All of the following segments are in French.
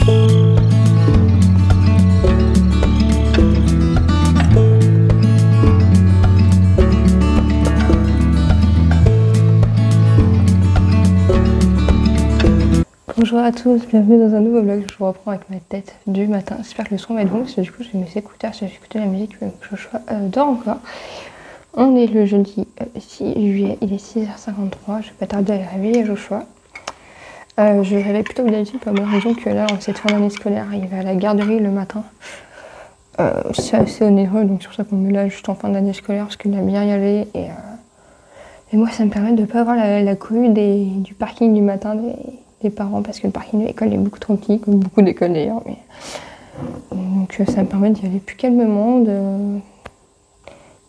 Bonjour à tous, bienvenue dans un nouveau vlog. Je vous reprends avec ma tête du matin. J'espère que le son va être bon parce que du coup j'ai mes écouteurs, j'ai écouté la musique, que Joshua dort encore. On est le jeudi 6 juillet, il est 6h53, je vais pas tarder à le réveiller Joshua. Je réveille plutôt que d'habitude pour la raison que là en cette fin d'année scolaire il va à la garderie le matin. C'est assez onéreux donc c'est pour ça qu'on met là juste en fin d'année scolaire parce qu'il aime bien y aller et moi ça me permet de ne pas avoir la cohue du parking du matin des parents parce que le parking de l'école est beaucoup trop petit, comme beaucoup d'écoles d'ailleurs. Donc ça me permet d'y aller plus calmement, d'y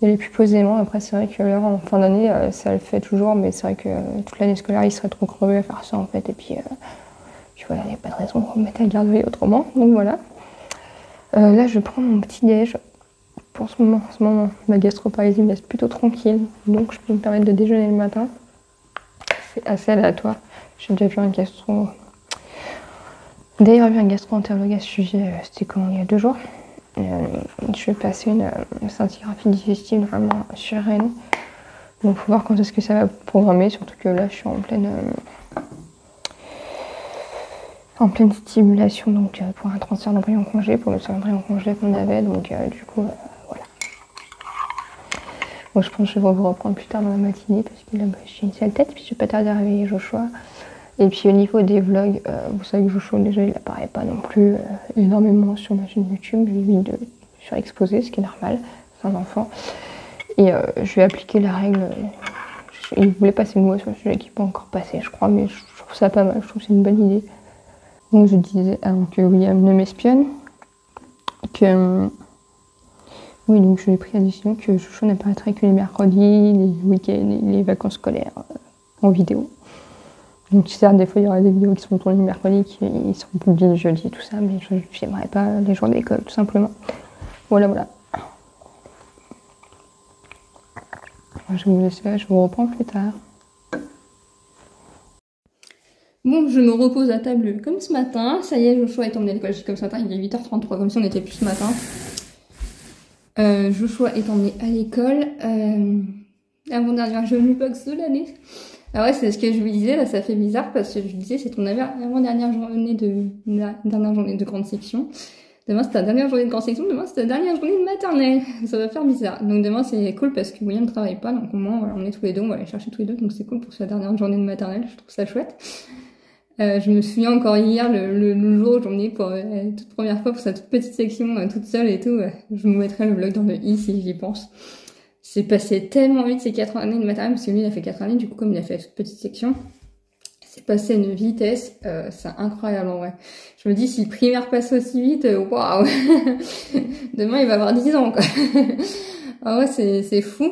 aller plus posément. Après c'est vrai que là en fin d'année ça le fait toujours, mais c'est vrai que toute l'année scolaire il serait trop crevé à faire ça en fait. Et puis voilà, il n'y a pas de raison de remettre à la garderie autrement. Donc voilà. Là je prends mon petit déj. Pour ce moment, ma gastroparalysie me laisse plutôt tranquille, donc je peux me permettre de déjeuner le matin. C'est assez aléatoire. J'ai déjà vu un gastro. D'ailleurs, vu un gastro-entérologue à ce sujet, c'était quand il y a 2 jours. Je vais passer une scintigraphie digestive normalement sur Rennes. Donc, il faut voir quand est-ce que ça va programmer, surtout que là, je suis en pleine stimulation donc pour un transfert d'embryon en congé, pour le seul embryon en congé qu'on avait. Donc, du coup, voilà. Bon, je pense que je vais vous reprendre plus tard dans la matinée parce que là, j'ai une sale tête, puis je vais pas tarder à réveiller Joshua. Et puis au niveau des vlogs, vous savez que Joshua déjà il apparaît pas non plus énormément sur ma chaîne YouTube, j'évite de surexposer, ce qui est normal, c'est un enfant. Et je vais appliquer la règle, il voulait passer une loi sur le sujet qui n'est pas encore passé je crois, mais je trouve ça pas mal, je trouve que c'est une bonne idée. Donc je disais que William ne m'espionne, que oui donc je lui ai pris la décision que Joshua n'apparaîtrait que les mercredis, les week-ends, les vacances scolaires en vidéo. Donc certes, des fois il y aura des vidéos qui seront tournées le mercredi, qui seront publiées le jeudi et tout ça, mais je ne filmerai pas les jours d'école tout simplement. Voilà. Je vais vous laisser là, je vous reprends plus tard. Bon, je me repose à table comme ce matin. Ça y est, Joshua est emmené à l'école. Je dis comme ce matin, il est 8h33, comme si on n'était plus ce matin. Joshua est emmené à l'école. Avant-dernière journée box de l'année. Ah ouais, c'est ce que je lui disais, là ça fait bizarre parce que je lui disais c'est ton avant-dernière journée de grande section. Demain c'est ta dernière journée de grande section, demain c'est ta dernière journée de maternelle. Ça va faire bizarre. Donc demain c'est cool parce que William ne travaille pas, donc au moins voilà, on est tous les deux, on va aller chercher tous les deux, donc c'est cool pour sa dernière journée de maternelle, je trouve ça chouette. Je me souviens encore hier, le jour où j'emmenais pour toute première fois pour sa toute petite section, toute seule et tout, je vous mettrai le vlog dans le i si j'y pense. C'est passé tellement vite ces 4 années de maternelle, parce que lui il a fait 4 années, du coup comme il a fait toute petite section, c'est passé à une vitesse, c'est incroyable en vrai. Je me dis si le primaire passe aussi vite, waouh. Demain il va avoir 10 ans quoi. Ah ouais c'est fou.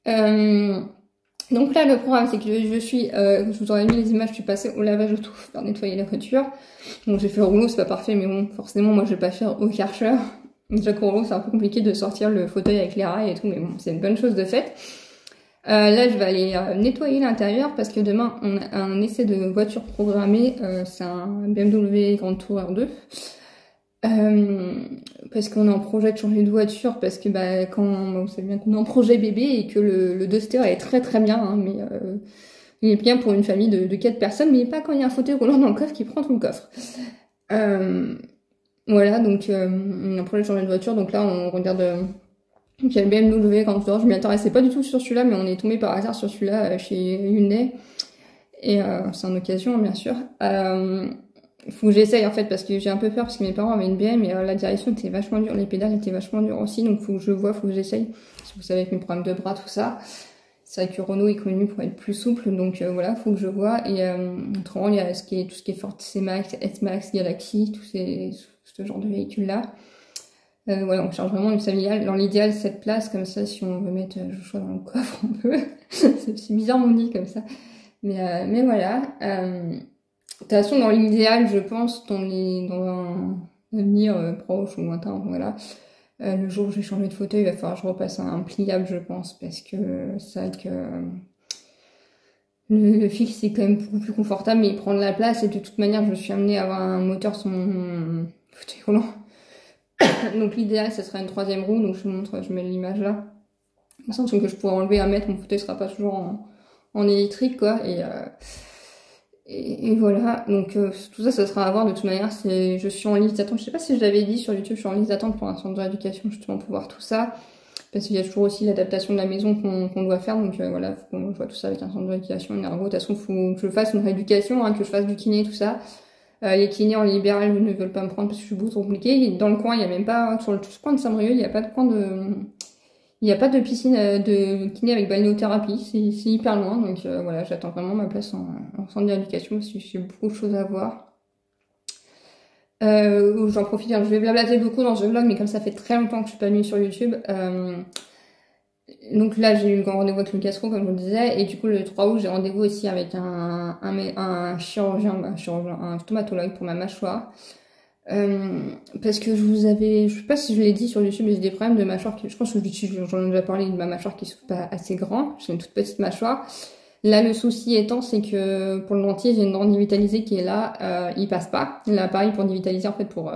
Donc là le programme c'est que je vous aurais mis les images, je suis passée au lavage auto pour faire nettoyer la voiture. Donc j'ai fait rouleau, c'est pas parfait mais bon forcément moi je vais pas faire au Karcher. Déjà qu'au rouleau c'est un peu compliqué de sortir le fauteuil avec les rails et tout, mais bon c'est une bonne chose de fait. Là je vais aller nettoyer l'intérieur parce que demain on a un essai de voiture programmé, c'est un BMW Grand Tourer 2. Parce qu'on est en projet de changer de voiture, parce que vous savez bien qu'on est en projet bébé et que le Duster est très très bien, hein, mais il est bien pour une famille de 4 personnes, mais pas quand il y a un fauteuil roulant dans le coffre qui prend tout le coffre. Voilà, donc on est en projet de changer de voiture, donc là on regarde il y a le BMW Grand Tourer, je m'y intéressais pas du tout sur celui-là, mais on est tombé par hasard sur celui-là chez Hyundai, et c'est en occasion bien sûr. Il faut que j'essaye en fait parce que j'ai un peu peur parce que mes parents avaient une BM et la direction était vachement dure, les pédales étaient vachement dures aussi, donc faut que je vois, faut que j'essaye. Si vous savez avec mes problèmes de bras tout ça, c'est vrai que Renault est connu pour être plus souple, donc voilà, faut que je vois. Et autrement il y a tout ce qui est Ford C-Max, S-Max, Galaxy, ce genre de véhicules là. Voilà, on charge vraiment du familial. Dans l'idéal 7 places comme ça, si on veut mettre Joshua dans le coffre on peut. C'est bizarre mon lit comme ça, mais voilà. De toute façon, dans l'idéal, je pense, dans un avenir proche ou lointain, voilà, le jour où j'ai changé de fauteuil, il va falloir que je repasse un pliable, je pense, parce que c'est vrai que Le fixe c'est quand même beaucoup plus confortable mais il prend de la place et de toute manière je suis amenée à avoir un moteur sur mon fauteuil roulant. Donc l'idéal ça serait une 3e roue, donc je vous montre, je mets l'image là. En sens que je pourrais enlever à mettre, mon fauteuil sera pas toujours en électrique quoi. Et voilà, donc tout ça, ça sera à voir de toute manière. Je suis en liste d'attente, je sais pas si je l'avais dit sur YouTube, je suis en liste d'attente pour un centre de rééducation justement pour voir tout ça. Parce qu'il y a toujours aussi l'adaptation de la maison qu'on doit faire, donc voilà, faut qu'on voit tout ça avec un centre de rééducation, une ergo. De toute façon, faut que je fasse une rééducation, hein, que je fasse du kiné, tout ça. Les kinés en libéral ne veulent pas me prendre parce que je suis beaucoup trop compliquée. Dans le coin, il y a même pas, sur le coin de Saint-Brieuc, il n'y a pas de coin il n'y a pas de piscine de kiné avec balnéothérapie, c'est hyper loin, donc voilà, j'attends vraiment ma place en centre d'éducation parce que j'ai beaucoup de choses à voir. J'en profite, je vais blablater beaucoup dans ce vlog, mais comme ça fait très longtemps que je suis pas venue sur YouTube, donc là j'ai eu le grand rendez-vous avec le gastro comme je vous le disais, et du coup le 3 août j'ai rendez-vous aussi avec un chirurgien, un stomatologue pour ma mâchoire. Parce que je sais pas si je l'ai dit sur YouTube, mais j'ai des problèmes de mâchoire je pense que j'en ai déjà parlé de ma mâchoire qui est pas assez grand, j'ai une toute petite mâchoire. Là, le souci étant, c'est que pour le dentier, j'ai une dent dévitalisée qui est là, il passe pas. L'appareil pour dévitaliser, en fait, pour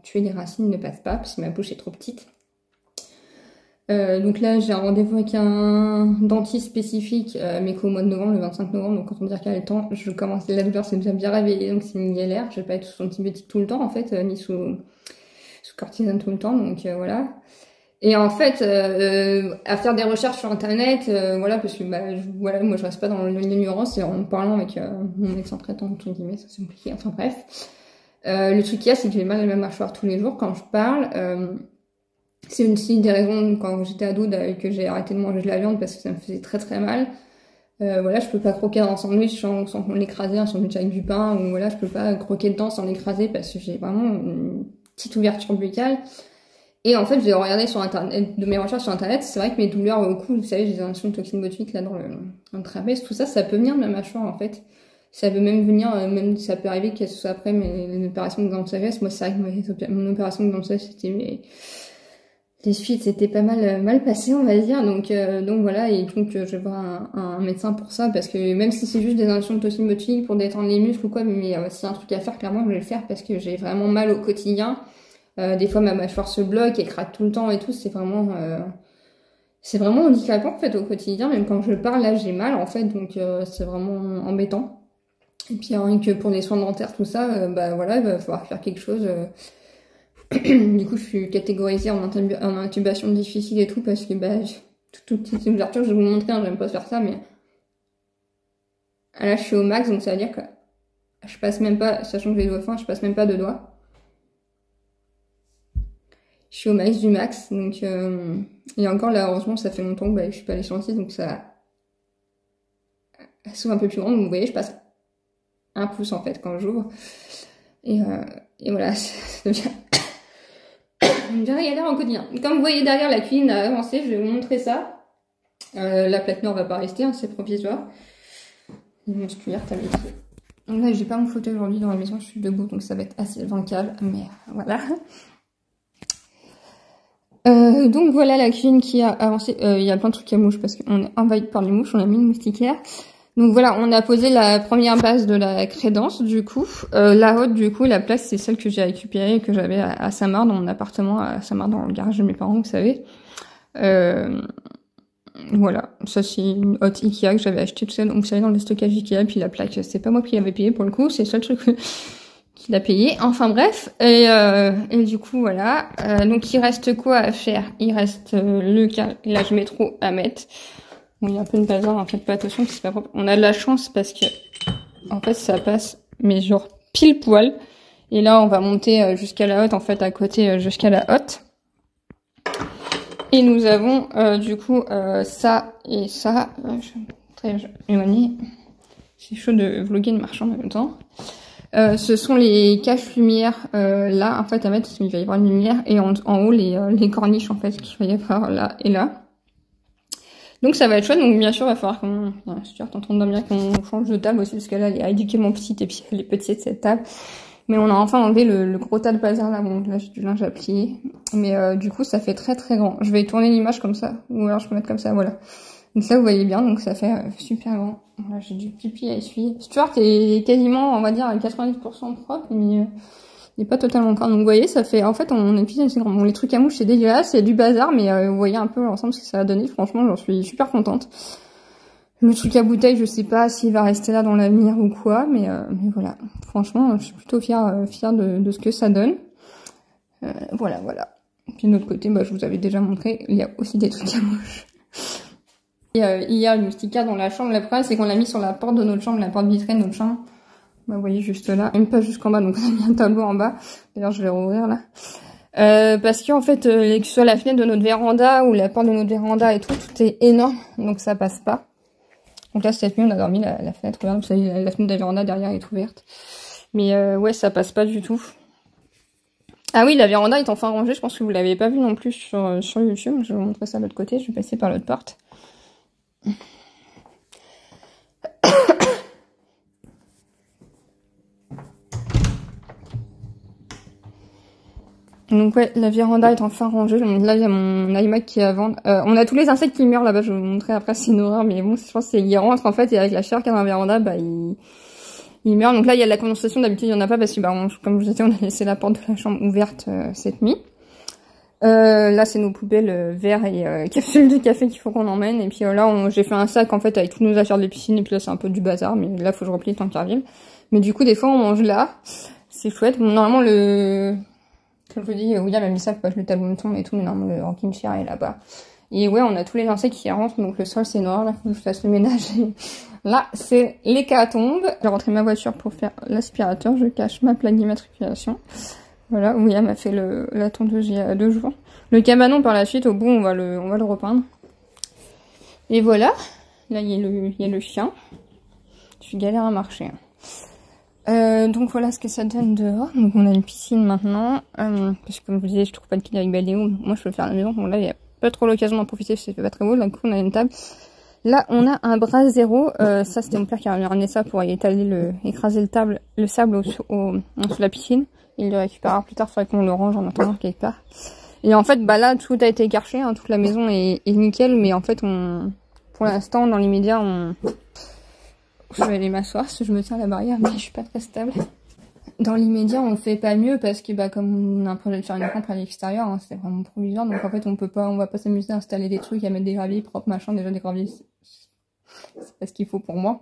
tuer les racines ne passe pas, parce que ma bouche est trop petite. Donc là, j'ai un rendez-vous avec un dentiste spécifique, mais qu'au mois de novembre, le 25 novembre, donc quand on me dire qu'il y a le temps, je commence, la douleur c'est déjà bien réveillée, donc c'est une galère. Je vais pas être sous antibiotiques tout le temps, en fait, ni sous cortisone tout le temps, donc voilà. Et en fait, à faire des recherches sur internet, voilà, parce que voilà, moi je reste pas dans l'ignorance, et en parlant avec mon médecin traitant, entre guillemets, ça c'est compliqué, enfin bref. Le truc qu'il y a, c'est que j'ai mal à ma mâchoire tous les jours quand je parle. C'est aussi des raisons quand j'étais ado que j'ai arrêté de manger de la viande parce que ça me faisait très très mal. Voilà, je peux pas croquer dans un sandwich sans l'écraser, un sandwich avec du pain, ou voilà, je peux pas croquer dedans sans l'écraser parce que j'ai vraiment une petite ouverture buccale. Et en fait, j'ai regardé sur internet, de mes recherches sur internet, c'est vrai que mes douleurs au cou, vous savez, j'ai des injections de toxine botulique là dans le trapèze, tout ça, ça peut venir de ma mâchoire en fait. Ça peut même venir, ça peut arriver qu'elle soit après mes opérations de dents de sagesse. Moi, c'est vrai que mon opération de dents de sagesse, c'était les suites c'était pas mal passé on va dire, donc voilà, et donc je vais voir un médecin pour ça, parce que même si c'est juste des injections de toxine botulique pour détendre les muscles ou quoi, mais s'il y a un truc à faire, clairement je vais le faire parce que j'ai vraiment mal au quotidien. Des fois ma mâchoire se bloque et craque tout le temps et tout, c'est vraiment handicapant en fait au quotidien, même quand je parle là j'ai mal en fait, donc c'est vraiment embêtant. Et puis rien que pour les soins dentaires tout ça, bah voilà, il va falloir faire quelque chose. Du coup, je suis catégorisée en intubation difficile et tout, parce que toutes ces ouvertures, je vais vous montrer, hein, j'aime pas faire ça, mais là, je suis au max, donc ça veut dire que je passe même pas, sachant que j'ai les doigts fins, je passe même pas de doigts. Je suis au max du max, donc et encore là, heureusement, ça fait longtemps que je suis pas allée sur le site, donc ça s'ouvre un peu plus grand, donc vous voyez, je passe 1 pouce en fait quand j'ouvre, et voilà, ça devient une vraie galère au quotidien. Comme vous voyez derrière, la cuisine a avancé, je vais vous montrer ça. La plaque noire va pas rester, hein, c'est provisoire. Une cuillère, t'as les pieds. Donc là, j'ai pas mon fauteuil aujourd'hui dans la maison, je suis debout, donc ça va être assez bancal, mais voilà. Donc voilà la cuisine qui a avancé. Il y a plein de trucs qui mouchent parce qu'on est envahi par les mouches, on a mis une moustiquaire. Donc voilà, on a posé la première base de la crédence, du coup. La haute, du coup, la plaque, c'est celle que j'ai récupérée et que j'avais à Saint-Marc, dans mon appartement à Saint-Marc, dans le garage de mes parents, vous savez. Voilà, ça c'est une haute Ikea que j'avais achetée tout ça, donc vous savez, dans le stockage Ikea, puis la plaque, c'est pas moi qui l'avais payée pour le coup, c'est le seul truc qu'il a payé. Enfin bref, et du coup, voilà. Donc il reste quoi à faire? Il reste le carrelage métro à mettre. Bon, il y a un peu de bazar, en fait, pas attention, c'est pas propre. On a de la chance parce que, en fait, ça passe, mais genre pile poil. Et là, on va monter jusqu'à la haute, en fait, à côté jusqu'à la haute. Et nous avons, du coup, ça et ça. Je suis très éloignée. C'est chaud de vlogger de marchand en même temps. Ce sont les caches-lumières, là, en fait, à mettre, parce qu'il va y avoir une lumière. Et en haut, les corniches, en fait, qu'il va y avoir là et là. Donc ça va être chouette, donc bien sûr il va falloir qu'on, je suis t'entends bien qu'on change de table aussi, parce que là elle est ridiculement petite et puis elle est petite cette table. Mais on a enfin enlevé le gros tas de bazar là, bon là j'ai du linge à plier. Mais du coup ça fait très très grand. Je vais tourner l'image comme ça, ou alors je peux mettre comme ça, voilà. Donc ça, vous voyez bien, donc ça fait super grand. Voilà, j'ai du pipi à essuyer. Stuart est quasiment, on va dire, à 90% propre, mais il n'est pas totalement encore. Donc vous voyez, ça fait, en fait, on est piscine, c'est grand. Bon, les trucs à mouche, c'est dégueulasse, c'est du bazar, mais vous voyez un peu l'ensemble ce que ça a donné. Franchement, j'en suis super contente. Le truc à bouteille, je sais pas s'il va rester là dans l'avenir ou quoi, mais voilà. Franchement, je suis plutôt fière de ce que ça donne. Voilà. Puis de l'autre côté, bah, je vous avais déjà montré, il y a aussi des trucs à mouche. Et il y a le sticker dans la chambre. Le problème, c'est qu'on l'a mis sur la porte de notre chambre, la porte vitrée de notre chambre. Bah, vous voyez juste là, même pas jusqu'en bas, donc on a mis un tableau en bas. D'ailleurs, je vais rouvrir là. Parce qu'en fait, que ce soit la fenêtre de notre véranda ou la porte de notre véranda et tout est énorme, donc ça passe pas. Donc là, cette nuit, on a dormi la fenêtre ouverte. Vous savez, la fenêtre de la véranda derrière est ouverte. Mais ouais, ça passe pas du tout. Ah oui, la véranda est enfin rangée. Je pense que vous l'avez pas vu non plus sur YouTube. Je vais vous montrer ça de l'autre côté. Je vais passer par l'autre porte. Donc ouais, la véranda est enfin rangée. Donc là, il y a mon iMac qui est à vendre. On a tous les insectes qui meurent là-bas. Je vais vous montrer après, c'est une horreur. Mais bon, je pense qu'ils rentrent en fait. Et avec la chaleur qu'il y a dans la véranda, bah ils meurent. Donc là, il y a de la condensation. D'habitude, il y en a pas parce que, bah, comme je vous disais, on a laissé la porte de la chambre ouverte cette nuit. Là, c'est nos poubelles verres et capsules de café qu'il faut qu'on emmène. Et puis là, j'ai fait un sac en fait avec toutes nos affaires de piscine. Et puis là, c'est un peu du bazar. Mais là, faut que je replie tant qu'il revient. Mais du coup, des fois, on mange là. C'est chouette. Bon, normalement, comme je vous dis, William a mis ça pour pas que le tableau me tombe et tout. Mais normalement, le rocking chair est là-bas. Et ouais, on a tous les insectes qui rentrent. Donc le sol, c'est noir. Là, faut que je fasse le ménage. Là, c'est l'hécatombe. J'ai rentré ma voiture pour faire l'aspirateur. Je cache ma plaque d'immatriculation. Voilà, William a fait la tondeuse il y a 2 jours. Le cabanon, par la suite, au bout, on va le repeindre. Et voilà. Là, il y a le chien. Je suis galère à marcher. Donc voilà ce que ça donne dehors. Donc on a une piscine maintenant. Parce que comme je vous disais, je trouve pas de quille avec Baléo. Moi, je peux le faire à la maison. Bon, là, il y a pas trop l'occasion d'en profiter parce que c'est pas très beau. Là, du coup, on a une table. Là, on a un brasero. Ça, c'était mon père qui a ramené ça pour étaler écraser le sable sous la piscine. Il le récupérera plus tard. Faudrait qu'on le range en attendant quelque part. Et en fait, bah là, tout a été écarché. Hein, toute la maison est nickel. Mais en fait, pour l'instant, dans l'immédiat, je vais aller m'asseoir parce que je me tiens à la barrière, mais je suis pas très stable. Dans l'immédiat, on fait pas mieux parce que, bah, comme on a un projet de faire une rampe à l'extérieur, hein, c'est vraiment provisoire. Donc en fait, on va pas s'amuser à installer des trucs, à mettre des graviers propres, machin. Déjà, des graviers, c'est pas ce qu'il faut pour moi.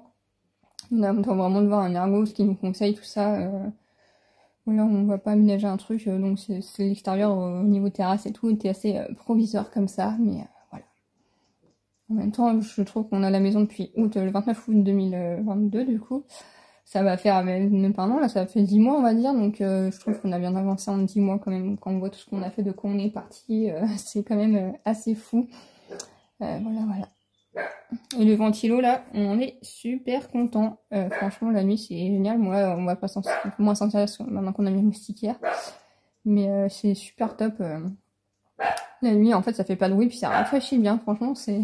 On attend vraiment de voir un ergot, ce qui nous conseille, tout ça. Là, on va pas aménager un truc, donc c'est l'extérieur au niveau terrasse et tout, était assez provisoire comme ça, mais voilà. En même temps, je trouve qu'on a la maison depuis le 29 août 2022, du coup. Ça va faire même pas un an, là, ça fait 10 mois, on va dire, donc je trouve qu'on a bien avancé en 10 mois quand même, quand on voit tout ce qu'on a fait, de quoi on est parti, c'est quand même assez fou. Voilà. Et le ventilo, là, on est super content. Franchement, la nuit, c'est génial. Moi, on va pas moins sentir maintenant qu'on a mis le moustiquaire. Mais c'est super top. La nuit, en fait, ça fait pas de bruit, puis ça rafraîchit bien. Franchement, c'est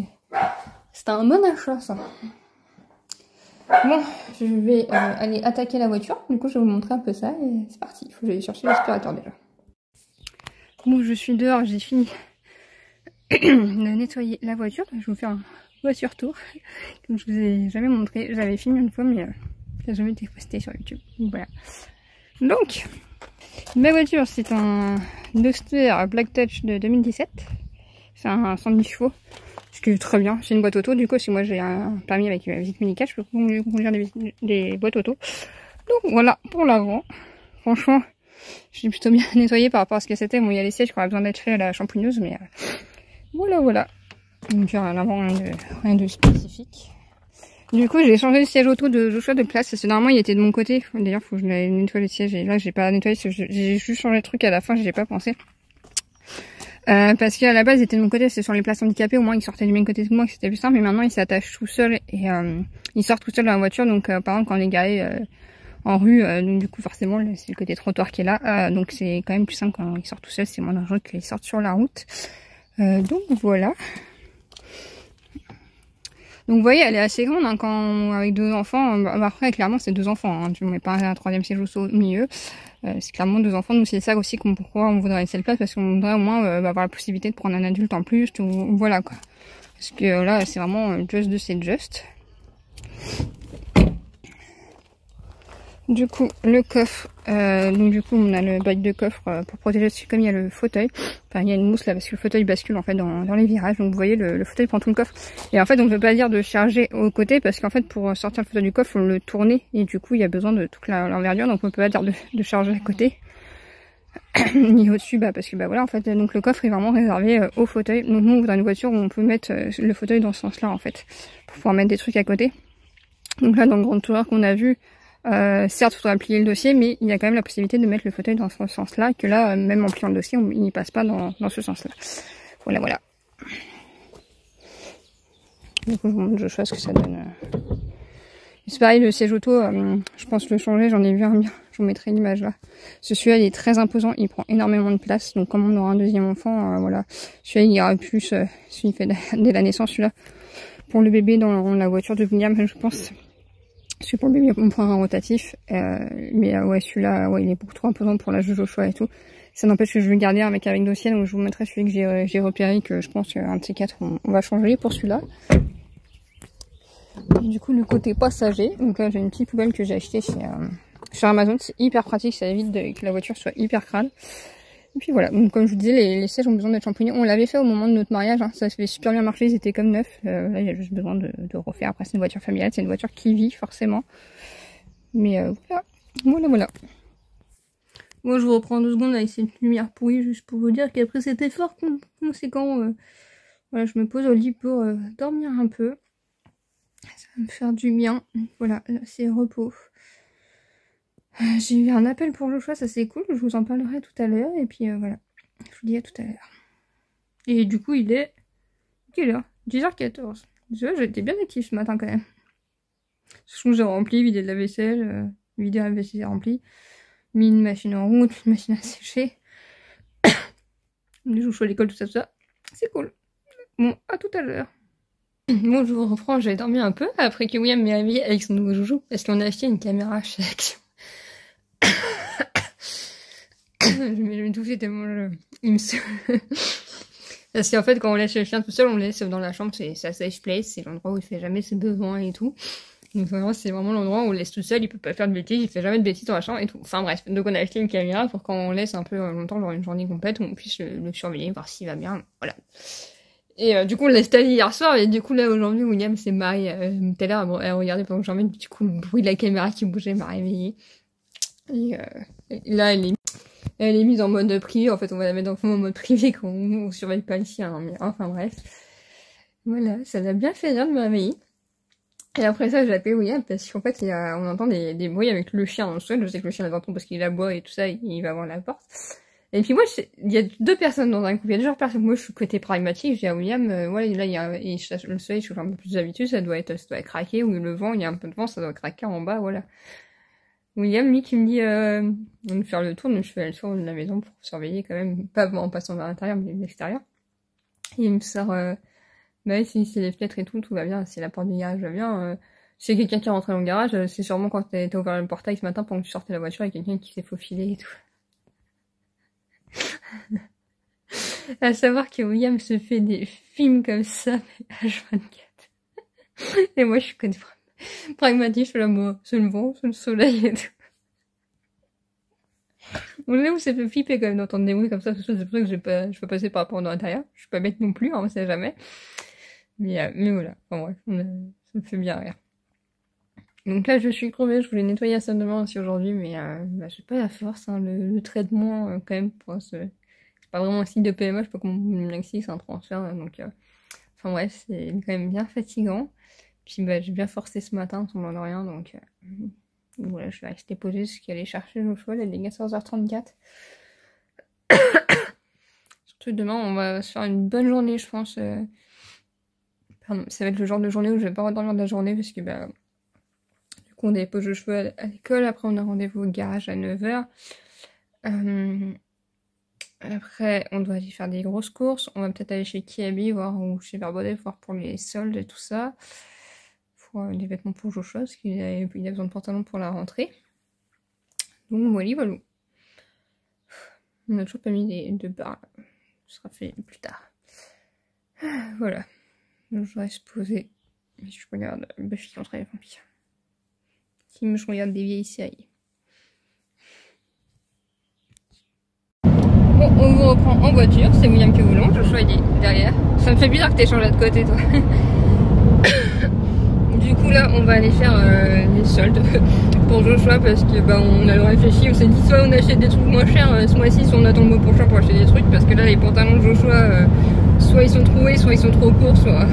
un bon achat, ça. Bon, je vais aller attaquer la voiture. Du coup, je vais vous montrer un peu ça. Et c'est parti. Il faut que j'aille chercher l'aspirateur déjà. Bon, je suis dehors. J'ai fini de nettoyer la voiture. Je vais vous faire un voiture tour, comme je vous ai jamais montré. J'avais filmé une fois, mais ça n'a jamais été posté sur YouTube. Donc, voilà. Donc, ma voiture, c'est un Duster Black Touch de 2017. C'est un 110 chevaux, ce qui est très bien. C'est une boîte auto, du coup, si moi j'ai un permis avec visite médicale, je peux conduire des boîtes auto. Donc voilà, pour l'avant. Franchement, je l'ai plutôt bien nettoyé par rapport à ce que c'était. Bon, il y a les sièges qui auraient besoin d'être faits à la shampooineuse, mais voilà. Donc rien de spécifique. Du coup, j'ai changé le siège auto de choix de place. Parce que normalement, il était de mon côté. D'ailleurs, faut que je nettoie le siège. Et là, j'ai pas nettoyé. J'ai juste changé le truc à la fin. J'ai pas pensé. Parce qu'à la base, il était de mon côté. C'est sur les places handicapées. Au moins, il sortait du même côté que moi. C'était plus simple. Mais maintenant, il s'attache tout seul. Et il sort tout seul dans la voiture. Donc, par exemple, quand on est garé en rue, donc du coup, forcément, c'est le côté trottoir qui est là. Donc, c'est quand même plus simple quand il sort tout seul. C'est moins dangereux qu'il sorte sur la route. Donc, voilà. Donc vous voyez, elle est assez grande hein, avec 2 enfants. Après, clairement, c'est 2 enfants. Hein. Je ne mets pas un 3e siège au milieu. C'est clairement 2 enfants. Donc c'est ça aussi pourquoi on voudrait laisser le place, parce qu'on voudrait au moins avoir la possibilité de prendre un adulte en plus. Voilà quoi. Parce que là, c'est vraiment just de c'est just. Du coup, le coffre, donc du coup on a le bac de coffre pour protéger dessus, comme il y a le fauteuil. Enfin, il y a une mousse là parce que le fauteuil bascule en fait dans les virages. Donc vous voyez, le fauteuil prend tout le coffre. Et en fait, on ne peut pas dire de charger au côté parce qu'en fait, pour sortir le fauteuil du coffre, faut le tourner. Et du coup, il y a besoin de toute l'envergure. Donc on ne peut pas dire de charger à côté. Ni au-dessus, parce que voilà, en fait, donc le coffre est vraiment réservé au fauteuil. Donc nous, dans une voiture, on peut mettre le fauteuil dans ce sens-là en fait. Pour pouvoir mettre des trucs à côté. Donc là, dans le Grand Tourer qu'on a vu, certes, il faudra plier le dossier, mais il y a quand même la possibilité de mettre le fauteuil dans ce sens-là, que là, même en pliant le dossier, il n'y passe pas dans ce sens-là. Voilà, voilà. Du coup, je vous montre Joshua ce que ça donne. C'est pareil, le siège auto, je pense le changer, j'en ai vu un bien, je vous mettrai l'image là. Celui-là, il est très imposant, il prend énormément de place, donc comme on aura un deuxième enfant, voilà. Celui-là, il ira plus, celui fait dès la naissance, celui-là, pour le bébé dans la voiture de William, je pense. Parce que pour le bébé, on prend un rotatif. Mais ouais, celui-là, ouais, il est beaucoup trop imposant pour l'âge de Joshua et tout. Ça n'empêche que je veux garder un mec avec dossier. Donc je vous mettrai celui que j'ai repéré, que je pense qu'un de ces quatre, on va changer pour celui-là. Et du coup, le côté passager. Donc là, j'ai une petite poubelle que j'ai achetée chez Amazon. C'est hyper pratique, ça évite que la voiture soit hyper crade. Et puis voilà, donc comme je vous disais, les sièges ont besoin d'être champignons. On l'avait fait au moment de notre mariage, hein. Ça avait super bien marché, ils étaient comme neufs. Là, il y a juste besoin de refaire. Après, c'est une voiture familiale, c'est une voiture qui vit forcément. Mais voilà. Moi, je vous reprends 2 secondes avec cette lumière pourrie, juste pour vous dire qu'après cet effort conséquent, voilà, je me pose au lit pour dormir un peu. Ça va me faire du bien. Voilà, là, c'est repos. J'ai eu un appel pour Joshua, ça c'est cool, je vous en parlerai tout à l'heure. Et puis voilà, je vous dis à tout à l'heure. Et du coup, il est... Quelle heure? 10h14. J'étais bien active ce matin quand même. Je trouve que j'ai rempli, vidé de la vaisselle, vidé la vaisselle remplie, mis une machine en route, une machine à sécher. Les joujoux à l'école, tout ça. C'est cool. Bon, à tout à l'heure. Bon, je vous reprends, j'ai dormi un peu après que William m'ait réveillé avec son nouveau joujou. Parce qu'on a acheté une caméra chez Action. Je vais m'étouffer tellement il me saoule. Parce qu'en fait, quand on laisse le chien tout seul, on le laisse dans la chambre, c'est sa safe place, c'est l'endroit où il fait jamais ses besoins et tout. Donc vraiment, c'est vraiment l'endroit où on le laisse tout seul, il peut pas faire de bêtises, il fait jamais de bêtises dans la chambre et tout. Enfin bref, donc on a acheté une caméra pour quand on laisse un peu longtemps, genre une journée complète, on puisse le surveiller, voir s'il va bien, voilà. Et du coup, on l'a installé hier soir, et du coup là, aujourd'hui, William s'est marié tout à l'heure, elle regardait pendant que j'en mets, du coup, le bruit de la caméra qui bougeait m'a réveillée. Et là, elle est mise en mode privé, en fait, on va la mettre en mode privé quand on surveille pas le chien, hein, mais enfin bref. Voilà, ça l'a bien fait rire de me réveiller. Et après ça, j'ai appelé William parce qu'en fait, on entend des bruits avec le chien dans le sol. Je sais que le chien les entend parce qu'il aboie et tout ça, il va voir la porte. Et puis moi, il y a 2 personnes dans un couple, il y a 2 personnes. Moi, je suis côté pragmatique, je dis à William, voilà, là, le soleil, je suis un peu plus d'habitude, ça doit craquer, ou le vent, il y a un peu de vent, ça doit craquer en bas, voilà. William, lui, qui me dit, on va faire le tour, donc je fais le tour de la maison pour surveiller quand même, pas en passant vers l'intérieur, mais l'extérieur. Et il me sort, bah si c'est les fenêtres et tout va bien, si la porte du garage va bien, si c'est quelqu'un qui est rentré dans le garage, c'est sûrement quand t'as ouvert le portail ce matin pendant que tu sortais la voiture et quelqu'un qui s'est faufilé et tout. À savoir que William se fait des films comme ça, mais H24. Et moi je suis comme pragmatique, je suis là, moi, c'est le vent, c'est le soleil et tout. On est où ça fait flipper quand même d'entendre des bruits comme ça, c'est pour ça que je peux passer par rapport dans l'intérieur. Je suis pas bête non plus, hein, on sait jamais. Mais voilà, enfin bref, ça me fait bien rire. Donc là, je suis crevée, je voulais nettoyer la salle de bain aussi aujourd'hui, mais j'ai pas la force, hein, le traitement, quand même, c'est pas vraiment un signe de PMA, je sais pas comment me l'explique, c'est un transfert, donc enfin bref, c'est quand même bien fatigant. Puis j'ai bien forcé ce matin, semblant de rien, donc voilà, je vais rester posée jusqu'à aller chercher le choix, il est 14h34. Surtout demain, on va se faire une bonne journée, je pense. Pardon, ça va être le genre de journée où je vais pas redormir de la journée, parce que du coup on dépose le cheveu à l'école, après on a rendez-vous au garage à 9h. Après on doit aller faire des grosses courses, on va peut-être aller chez Kiabi voir, ou chez Verbaudet voir pour les soldes et tout ça. Pour des vêtements pour Joshua, parce qu'il a besoin de pantalons pour la rentrée. Donc voilà. On a toujours pas mis de barres, ce sera fait plus tard. Voilà. Je reste posée. Je regarde Buffy contre les vampires. Je regarde des vieilles séries. Bon, on vous reprend en voiture. C'est William qui est volant. Joshua il est derrière. Ça me fait bizarre que t'aies changé de côté, toi. Du coup, là, on va aller faire les soldes pour Joshua parce que bah, on a réfléchi. On s'est dit soit on achète des trucs moins chers ce mois-ci, soit on attend le mois prochain pour acheter des trucs parce que là, les pantalons de Joshua, soit ils sont troués, soit ils sont trop courts, soit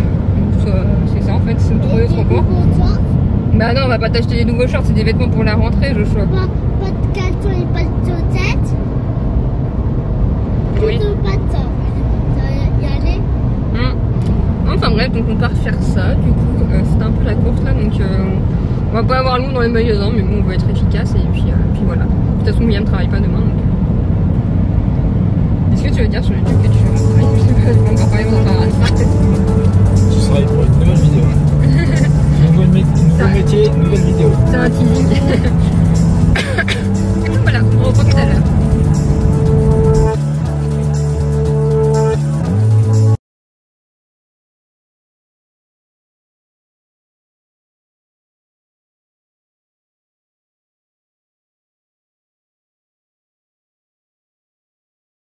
c'est ça en fait, ils sont trop courts. Bah non, on va pas t'acheter des nouveaux shorts, c'est des vêtements pour la rentrée, Joshua. Pas de caleçon et pas de chaussettes. Oui. Pas de ça. Ça va y aller. Enfin bref, donc on part faire ça. Du coup, c'était un peu la course là, donc on va pas avoir long dans les magasins, mais bon, on va être efficace et puis voilà. De toute façon, William ne travaille pas demain, donc. Est-ce que tu veux dire sur YouTube que tu travailles? Je sais pas, je vais encore parler pendant un instant. Tu travailles pour une nouvelle vidéo. Nouveau métier, nouvelle vidéo. C'est un teasing.